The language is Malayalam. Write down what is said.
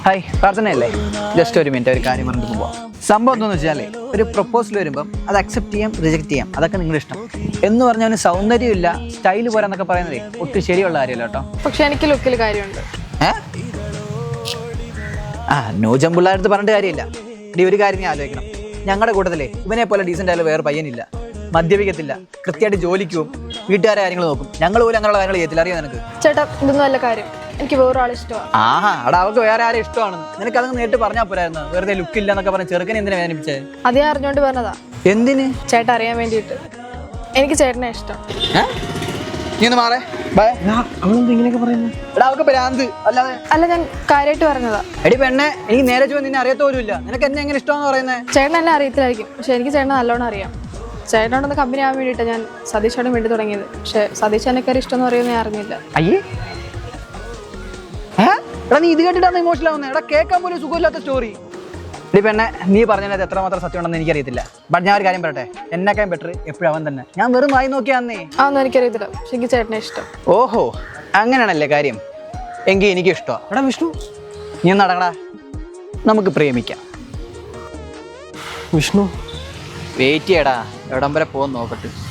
ഹായ് പ്രാർത്ഥനയല്ലേ? ജസ്റ്റ് ഒരു മിനിറ്റ് ഒരു കാര്യം പറഞ്ഞിട്ട് പോവാം. സംഭവം എന്താണെന്ന് വെച്ചാൽ ഒരു പ്രപ്പോസൽ വരുമ്പം അത് അക്സെപ്റ്റ് ചെയ്യാം, റിജക്ട് ചെയ്യാം, അതൊക്കെ നിങ്ങളുടെ ഇഷ്ടം. എന്ന് പറഞ്ഞാൽ അവന് സൗന്ദര്യമില്ല, സ്റ്റൈല് പോരാന്നൊക്കെ പറയുന്നത് ഒട്ടും ശരിയുള്ള കാര്യമല്ല കേട്ടോ. പക്ഷെ എനിക്ക് ലുക്കിൽ കാര്യമുണ്ട്. നോജം പിള്ളേരടുത്ത് പറഞ്ഞിട്ട് കാര്യമില്ല. ഇടി ഒരു കാര്യം നീ ആലോചിക്കണം. ഞങ്ങളുടെ കൂട്ടത്തിലെ ഇവനെ പോലെ ഡീസൻ്റ് ആയാലും വേറെ പയ്യനില്ല. മദ്യപിക്കത്തില്ല, കൃത്യമായിട്ട് ജോലിക്ക് പോകും, വീട്ടുകാരെ കാര്യങ്ങൾ നോക്കും. ഞങ്ങൾ പോലും അങ്ങനെയുള്ള കാര്യങ്ങൾ ചെയ്യത്തില്ല. അറിയാം നിനക്ക്? ചേട്ടാ ഇതൊന്നും അല്ല കാര്യം. എനിക്ക് വേറൊരാളെ ഇഷ്ടമാണ്. അവിടെ അവർക്ക് വേറെ ആരെ ഇഷ്ടമാണ്. നിനക്ക് അതങ്ങ് നേരിട്ട് പറഞ്ഞാൽ പോരായിരുന്നു. വെറുതെ ലുക്കില്ല എന്നൊക്കെ പറഞ്ഞ ചെറുക്കനെ എന്തിനാ വേദനിപ്പിച്ചേ? അതേ അറിഞ്ഞോണ്ട് പറഞ്ഞതാ. എന്തിന്? ചേട്ടാ അറിയാൻ വേണ്ടിയിട്ട്. എനിക്ക് ചേട്ടനെ ഇഷ്ടം. നീ ഒന്ന് മാറേ. അല്ല ഞാൻ കാര്യമായിട്ട് പറഞ്ഞതാ. എടി പെണ്ണെ, എനിക്ക് നേരെ ചുവ നിന്നെ അറിയത്തോലുമില്ല. നിനക്ക് എന്നെ എങ്ങനെ ഇഷ്ടമെന്ന് പറയുന്നത്? ചേട്ടൻ എന്നെ അറിയത്തില്ലായിരിക്കും, പക്ഷെ എനിക്ക് ചേട്ടനെ നല്ലോണം അറിയാം. ചേട്ടനോടൊന്ന് കമ്പനി ആവാൻ വേണ്ടിയിട്ടാണ് ഞാൻ സതീഷോടും വേണ്ടി തുടങ്ങിയത്. പക്ഷെ സതീഷ് എന്നെക്കാരി ഇഷ്ടമെന്ന് പറയുന്നത് ഞാൻ അറിഞ്ഞില്ല. അയ്യേ, എടാ നീ ഇത് കേട്ടിട്ടാണ് ഇമോഷണൽ ആവുന്നത്. എടാ കേൾക്കാൻ പോലും സുഖമില്ലാത്ത സ്റ്റോറി. എടി പെണ്ണെ, നീ പറഞ്ഞതിനകത്ത് എത്രമാത്രം സത്യം ഉണ്ടെന്ന് എനിക്കറിയത്തില്ല. ബട്ട് ഞാൻ ഒരു കാര്യം പറയട്ടെ, എന്നെക്കാളും ബെറ്റർ എപ്പോഴും അവൻ തന്നെ. ഞാൻ വെറും വായി നോക്കിയാന്നേ. അതൊന്നും എനിക്കറിയത്തില്ല, പക്ഷെ എനിക്ക് ചേട്ടനെ ഇഷ്ടം. ഓഹോ, അങ്ങനെയാണല്ലേ കാര്യം. എങ്കിൽ എനിക്ക് ഇഷ്ടമാണ്. എടാ വിഷ്ണു, നീ നടക്കടാ, നമുക്ക് പ്രേമിക്കാം. വിഷ്ണു വെയിറ്റ് ചെയ്യടാ, എവിടം വരെ പോകുന്ന നോക്കട്ടെ.